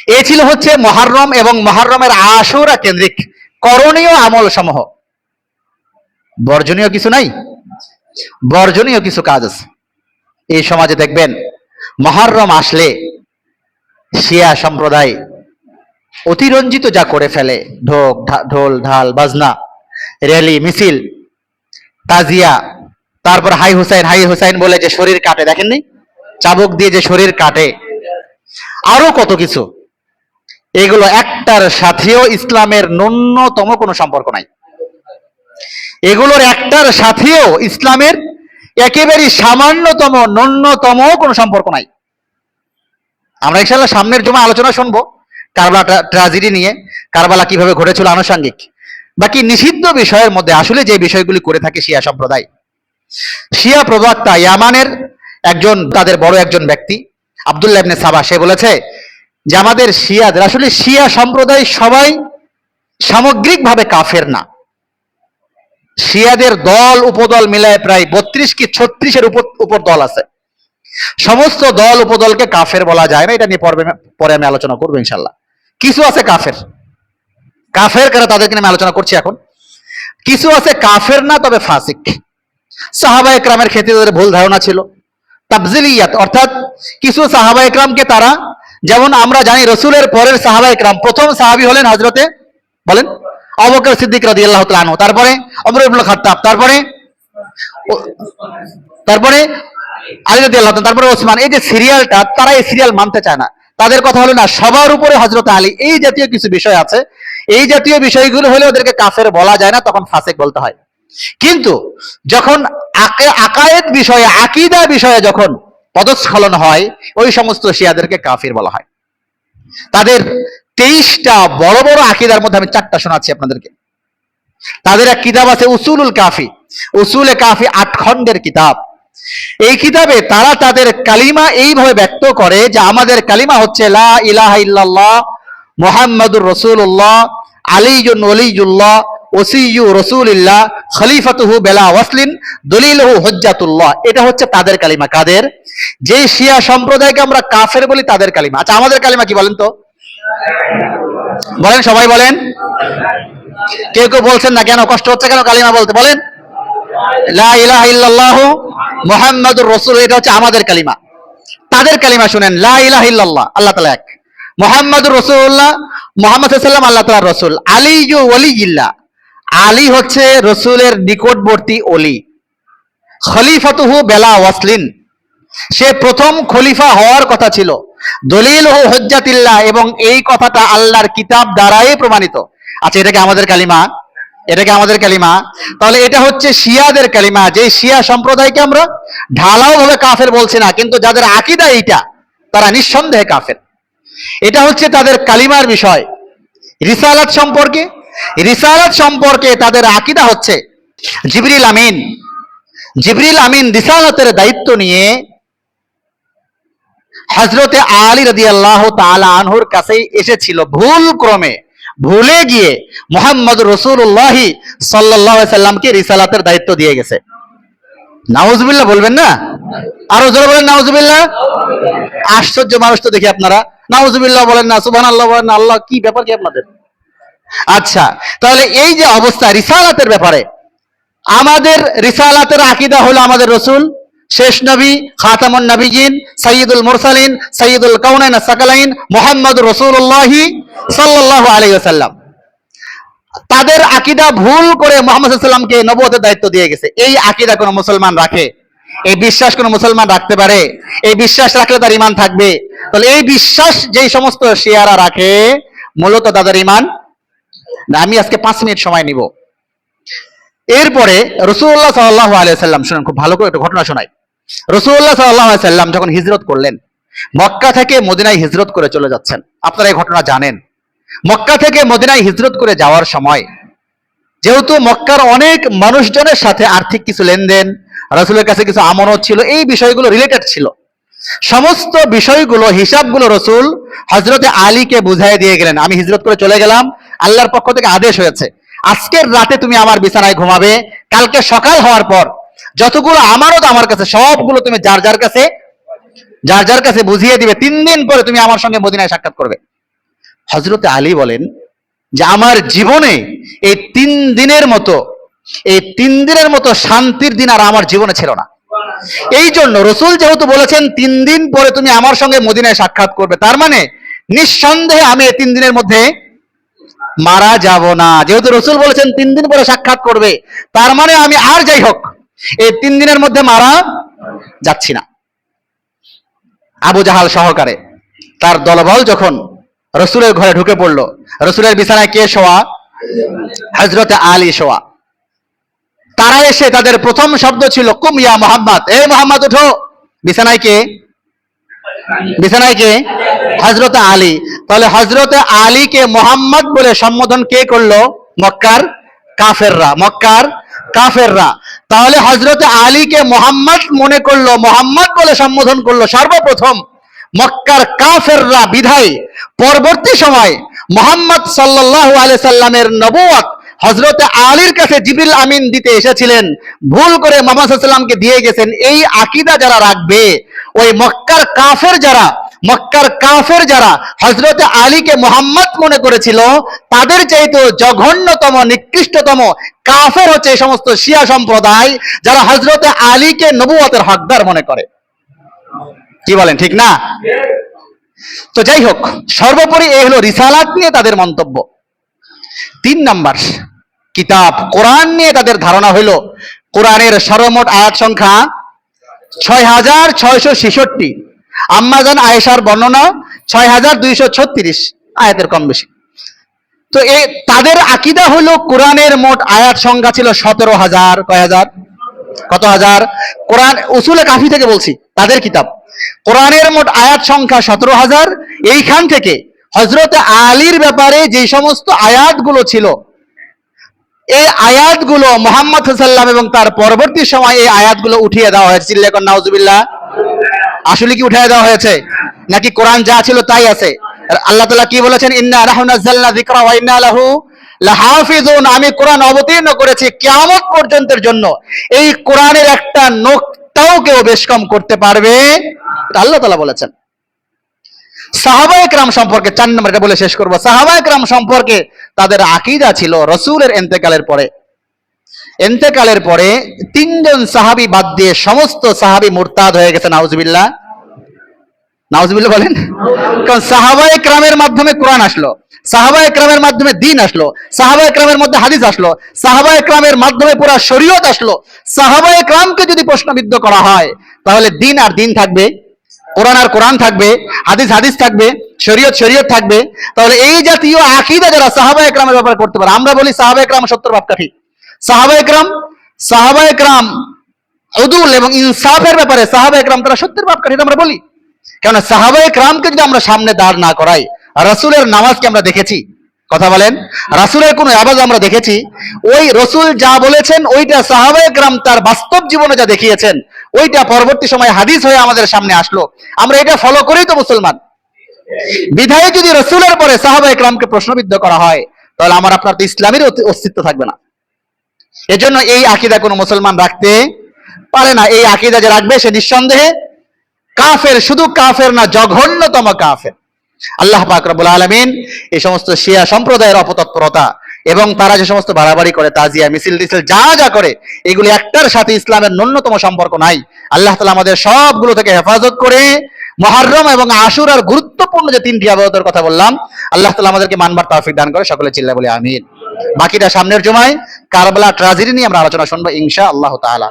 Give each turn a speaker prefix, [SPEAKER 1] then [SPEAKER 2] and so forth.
[SPEAKER 1] এ ছিল হচ্ছে মুহররম এবং মুহররমের আশুরা কেন্দ্রিক করণীয় আমল সমূহ। বর্জনীয় কিছু নাই, বর্জনীয় কিছু কাজ আছে। এই সমাজে দেখবেন মুহররম আসলে শিয়া সম্প্রদায় অতিরঞ্জিত যা করে ফেলে, ঢোল ঢাল বাজনা, র্যালি মিছিল, তাজিয়া, তারপর হাই হুসাইন বলে যে শরীর কাটে, দেখেননি? চাবুক দিয়ে যে শরীর কাটে, আরো কত কিছু। এগুলো একটার সাথেও ইসলামের ন্যূনতম কোনো সম্পর্ক নাই। এগুলোর একটার সাথেও ইসলামের একেবারে সামান্যতম ন্যূনতম কোনো সম্পর্ক নাই। আমরা ইনশাআল্লাহ সামনের জমা আলোচনা শুনবো কারবালা ট্র্যাজেডি নিয়ে, কারবালা কিভাবে ঘটেছিল আনুষঙ্গিক। বাকি নিষিদ্ধ বিষয়ের মধ্যে আসলে যে বিষয়গুলি করে থাকে শিয়া সম্প্রদায়, শিয়া প্রবক্তা ইয়ামানের একজন, তাদের বড় একজন ব্যক্তি আব্দুল্লাহ ইবনে সাবা, সে বলেছে যে আমাদের শিয়াদের, আসলে শিয়া সম্প্রদায় সবাই সামগ্রিকভাবে কাফের না। শিয়াদের দল উপদল মিলায় প্রায় 32 কি 36-এর উপর দল আছে। সমস্ত দল উপদলকে কাফের বলা যায় না, এটা নিয়ে পরে আমি আলোচনা করবো ইনশাল্লাহ। কিছু আছে কাফের, কাফের কারা তাদেরকে নিয়ে আমি আলোচনা করছি এখন। কিছু আছে কাফের না তবে ফাসিক। সাহাবায়ে কেরামের ক্ষেত্রে তাদের ভুল ধারণা ছিল, তাবজিলিয়াত, অর্থাৎ কিছু সাহাবায়ে কেরামকে তারা, যেমন আমরা জানি রসুলের পরের সাহাবায়ে কেরাম, প্রথম সাহাবী হলেন হযরতে বলেন আবু বকর সিদ্দিক রাদিয়াল্লাহু তাআলা আনহু, তারপরে ওমর ইবনে খাত্তাব, তারপরে আলী রাদিয়াল্লাহু তাআলা, তারপরে ওসমান। এই যে সিরিয়ালটা, তারা এই সিরিয়াল মানতে চায় না। তাদের কথা হলো না, সবার উপরে হযরত আলী। এই জাতীয় কিছু বিষয় আছে, এই জাতীয় বিষয়গুলো হলে ওদেরকে কাফের বলা যায় না, তখন ফাসিক বলতে হয়। কিন্তু যখন আকায়েদ বিষয়ে, আকীদা বিষয়ে যখন পদস্খলন হয়, ওই সমস্ত শিয়াদেরকে কাফির বলা হয়। তাদের 23টা বড় বড় আকীদার মধ্যে আমি 4টা শোনাচ্ছি আপনাদেরকে। তাদের এক কিতাব আছে উসুলুল কাফি, উসুলে কাফি 8 খণ্ডের কিতাব। এই কিতাবে তারা তাদের কালিমা এইভাবে ব্যক্ত করে যে আমাদের কালিমা হচ্ছে লা ইলাহা ইল্লাল্লাহ মুহাম্মাদুর রাসূলুল্লাহ আলিয়্যুন ওয়ালিয়্যুল্লাহ ওসিয়্যু রাসূলিল্লাহ খলিফাতুহু বিলা ওয়াসলিন দলিলুহু হুজ্জাতুল্লাহ। এটা হচ্ছে তাদের কালিমা। কাদের? যে শিয়া সম্প্রদায়কে আমরা কাফের বলি, তাদের কালিমা। আচ্ছা, আমাদের কালিমা কি বলেন তো? বলেন, সবাই বলেন। কেউ কেউ বলছেন না, কেন কষ্ট হচ্ছে কেন কালিমা বলতে? বলেন লা ইলাহা ইল্লাল্লাহু মুহাম্মাদুর রাসূল, এটা হচ্ছে আমাদের কালিমা। তাদের কালিমা শুনেন, লা ইলাহা ইল্লাল্লাহ আল্লাহ তাআলা এক, মুহাম্মাদুর রাসূলুল্লাহ মুহাম্মদ সাল্লাল্লাহু আলাইহি ওয়াসাল্লাম আল্লাহ তাআলার রাসূল, আলিয়্যু ওয়ালিয়্যিল্লাহ আলী হচ্ছে রাসূলের নিকটবর্তী ওলি, খলিফাতুহু বিলা ওয়াসলিন সে প্রথম খলিফা হওয়ার কথা ছিল, দলিলুহু হুজ্জাতিল্লাহ এবং এই কথাটা আল্লাহর কিতাব দ্বারাই প্রমাণিত। আচ্ছা, এটা কি আমাদের কালিমা? এটা কি আমাদের কালিমা? তাহলে এটা হচ্ছে শিয়াদের কালিমা। যে শিয়া সম্প্রদায়কে আমরা ঢালাও ভাবে কাফের বলছি না, কিন্তু যাদের আকীদা এইটা, তারা নিঃসন্দেহে কাফের। এটা হচ্ছে তাদের কালিমার বিষয়। রিসালাত সম্পর্কে, রিসালাত সম্পর্কে তাদের আকীদা হচ্ছে জিবরিল আমিন রিসালাতের দায়িত্ব নিয়ে হযরতে আলী রাদিয়াল্লাহু তাআলা আনহুর কাছে এসেছিল। ভুলে গিয়ে মুহাম্মদুর রাসূলুল্লাহ সাল্লাল্লাহু আলাইহি সাল্লামকে রিসালাতের দায়িত্ব দিয়ে গেছে। নাউজুবিল্লাহ বলবেন না? আরো জোরে বলেন নাউজুবিল্লাহ। আশ্চর্য মানুষ তো দেখি আপনারা, নাউজুবিল্লাহ বলেন না, সুবহানাল্লাহ বলেন না। আল্লাহ, কি ব্যাপার কি আপনাদের? আচ্ছা, তাহলে এই যে অবস্থা রিসালাতের ব্যাপারে, আমাদের রিসালাতের আকীদা হলো আমাদের রাসূল শেষ নবী, খাতামুন নবিয়্যিন, সাইয়্যিদুল মুরসালিন, সাইয়্যিদুল কাউনাইন সাকালাইন মুহাম্মদুর রাসূলুল্লাহ সাল্লাল্লাহু আলাইহি ওয়াসাল্লাম। তাদের আকীদা ভুল করে মুহাম্মদ সাল্লাল্লাহু আলাইহি ওয়াসাল্লামকে নবুয়তের দায়িত্ব দিয়ে গেছে। এই আকীদা কোন মুসলমান রাখে? এই বিশ্বাস কোন মুসলমান রাখতে পারে? এই বিশ্বাস রাখলে তার ঈমান থাকবে? তাহলে এই বিশ্বাস যেই সমস্ত শিয়ারা রাখে, মূলত তাদের ঈমান। আমি আজকে 5 মিনিট সময় নিব। এরপরে রাসূলুল্লাহ সাল্লাল্লাহু আলাইহি ওয়াসাল্লাম, শুনুন, খুব ভালো করে একটা ঘটনা শোনাই। রাসূলুল্লাহ সাল্লাল্লাহু আলাইহি ওয়াসাল্লাম যখন হিজরত করলেন, মক্কা থেকে মদিনায় হিজরত করে চলে যাচ্ছেন। আপনারা এই ঘটনা জানেন। মক্কা থেকে মদিনায় হিজরত করে যাওয়ার সময়, যেহেতু মক্কার অনেক মানুষজনের সাথে আর্থিক কিছু লেনদেন, রাসূলের কাছে কিছু আমানত ছিল, এই বিষয়গুলো রিলেটেড ছিল। সমস্ত বিষয়গুলো, হিসাবগুলো রাসূল হযরতে আলীকে বুঝাই দিয়ে গেলেন। আমি হিজরত করে চলে গেলাম, আল্লাহর পক্ষ থেকে আদেশ হয়েছে আজকের রাতে তুমি আমার বিছানায় ঘুমাবে, কালকে সকাল হওয়ার পর যতগুলো আমানত আমার কাছে, সবগুলো তুমি যার যার কাছে বুঝিয়ে দিবে। 3 দিন পরে তুমি আমার সঙ্গে মদিনায় সাক্ষাৎ করবে। হযরতে আলী বলেন যে আমার জীবনে এই 3 দিনের মতো শান্তির দিন আর আমার জীবনে ছিল না। এই জন্য রসুল যেহেতু বলেছেন 3 দিন পরে তুমি আমার সঙ্গে মদিনায় সাক্ষাৎ করবে, তার মানে নিঃসন্দেহে আমি এই 3 দিনের মধ্যে মারা যাব না। যেহেতু রসুল বলেছেন 3 দিন পরে সাক্ষাৎ করবে, তার মানে আমি আর যাই হোক এই 3 দিনের মধ্যে মারা যাচ্ছি না। আবু জাহাল সহকারে তার দলবল যখন রসুলের ঘরে ঢুকে পড়লো, রসুলের বিছানায় কে শোয়া? হযরতে আলী শোয়া। তারা এসে তাদের প্রথম শব্দ ছিল কুম ইয়া মুহাম্মদ, এই মুহাম্মদ উঠো। বিছানায় কে? বিছানায় কে? হযরতে আলী। তাহলে হযরতে আলীকে মুহাম্মদ বলে সম্বোধন কে করলো? মক্কার কাফেররা, মক্কার কাফেররা। তাহলে হযরতে আলীকে মুহাম্মদ মনে করলো, মুহাম্মদ বলে সম্বোধন করলো সর্বপ্রথম মক্কার কাফেররা। বিধায় পরবর্তী সময় মুহাম্মদ সাল্লাল্লাহু আলাইহি সাল্লামের নবুয়ত হযরতে আলীর কাছে জিবরিল আমিন দিতে এসেছিলেন, ভুল করে মুহাম্মদ সাল্লাল্লাহু আলাইহি সাল্লামকে দিয়ে গেছেন। এই আকীদা যারা রাখবে, ওই মক্কার কাফের যারা হযরতে আলীকে মুহাম্মদ মনে করেছিল, তাদের চাইতে জঘন্যতম নিকৃষ্টতম কাফের হচ্ছে এই সমস্ত শিয়া সম্প্রদায় যারা হযরতে আলীকে নবুয়তের হকদার মনে করে। কি বলেন, ঠিক না? তো যাই হোক, সর্বোপরি এই হলো রিসালাত নিয়ে তাদের মন্তব্য। 3 নাম্বার, কিতাব কোরআন নিয়ে তাদের ধারণা হলো কোরআনের সর্বমোট আয়াত সংখ্যা 6666। আম্মাজান আয়েশার বর্ণনা 6236 আয়াতের কম বেশি। তো তাদের আকীদা হলো কোরআনের মোট আয়াত সংখ্যা ছিল 17000। কয় হাজার? কত হাজার? কোরআন উসুলে কাফি থেকে বলছি, তাদের কিতাব। কোরআনের মোট আয়াত সংখ্যা 17000। এইখান থেকে হযরতে আলীর ব্যাপারে যে সমস্ত আয়াতগুলো ছিল, এই আয়াতগুলো মুহাম্মদ সাল্লাল্লাহু আলাইহি ওয়াসাল্লাম এবং তার পরবর্তী সময় এই আয়াতগুলো উঠিয়ে দেওয়া হয়েছে। চিল্লায়ে কোন নাউজুবিল্লাহ। আসলে কি উঠিয়ে দেওয়া হয়েছে, নাকি কোরআন যা ছিল তাই আছে? আল্লাহ তাআলা কি বলেছেন? ইন্না নাহনু নাযালনা যিকরা ওয়া ইন্না লাহু লাহাফিজুন। আমি কোরআন অবতীর্ণ করেছি কিয়ামত পর্যন্তের জন্য। এই কোরআনের একটা নোক্তাও কেউ বেশ কম করতে পারবে, এটা আল্লাহ তাআলা বলেছেন। সাহাবায়ে কেরাম সম্পর্কে 4 নম্বর, এটা বলে শেষ করব। সাহাবায়ে কেরাম সম্পর্কে তাদের আকীদা ছিল রাসূলের ইন্তেকালের পরে 3 জন সাহাবী বাদ দিয়ে সমস্ত সাহাবী মুরতাদ হয়ে গেছে। নাউজুবিল্লাহ, নাউজুবিল্লাহ বলেন। কারণ সাহাবায়ে কেরামের মাধ্যমে কোরআন আসলো, সাহাবায়ে কেরামের মাধ্যমে দ্বীন আসলো, সাহাবায়ে কেরামের মধ্যে হাদিস আসলো, সাহাবায়ে কেরামের মাধ্যমে পুরো শরীয়ত আসলো। সাহাবায়ে কেরামকে যদি প্রশ্নবিদ্ধ করা হয়, তাহলে দ্বীন আর দ্বীন থাকবে, কোরআন আর কোরআন থাকবে, হাদিস হাদিস থাকবে, শরীয়ত থাকবে। তাহলে এই জাতীয় আকীদা যারা সাহাবায়ে কেরামের ব্যাপারে করতে পারে, আমরা বলি সাহাবায়ে কেরাম 70 মাপকাঠি। সাহাবায়ে কেরাম উদুল এবং ইনসাফের ব্যাপারে সাহাবায়ে কেরাম তারা 70 মাপকাঠি আমরা বলি। কারণ সাহাবায়ে কেরামকে যদি আমরা সামনে দাঁড় না করাই, রাসূলের নামাজকে আমরা দেখেছি, কথা বলেন, রাসূলের কোন ইবাদত আমরা দেখেছি? ওই রাসূল যা বলেছেন ওইটা সাহাবায়ে কেরাম তার বাস্তব জীবনে যা দেখিয়েছেন, ওইটা পরবর্তী সময় হাদিস হয়ে আমাদের সামনে আসলো। আমরা এটা ফলো করেই তো মুসলমান। বিধায় যদি রাসূলের পরে সাহাবায়ে কেরামকে প্রশ্নবিদ্ধ করা হয়, তাহলে আমার আপনার তো ইসলামের অস্তিত্ব থাকবে না। এজন্য এই আকীদা কোনো মুসলমান রাখতে পারে না। এই আকীদা যে রাখবে সে নিঃসন্দেহে কাফের, শুধু কাফের না, জঘন্যতম কাফের। আল্লাহ পাক রব্বুল আলামিন এই সমস্ত শিয়া সম্প্রদায়ের অপতৎপরতা এবং তারা যে সমস্ত বাড়াবাড়ি করে, তাজিয়া মিছিল টিছিল যা করে, এগুলি একটার সাথে ইসলামের ন্যূনতম সম্পর্ক নাই। আল্লাহ তাআলা আমাদের সবগুলো থেকে হেফাজত করে মুহররম এবং আশুরার গুরুত্বপূর্ণ যে 3টি ইবাদতের কথা বললাম, আল্লাহ তাআলা আমাদেরকে মানবার তৌফিক দান করে। সকলে চিল্লায় বলি আমিন। বাকিটা সামনের জুমায় কারবালা ট্র্যাজেডি নিয়ে আমরা আলোচনা শুনবো ইনশাআল্লাহ তাআলা।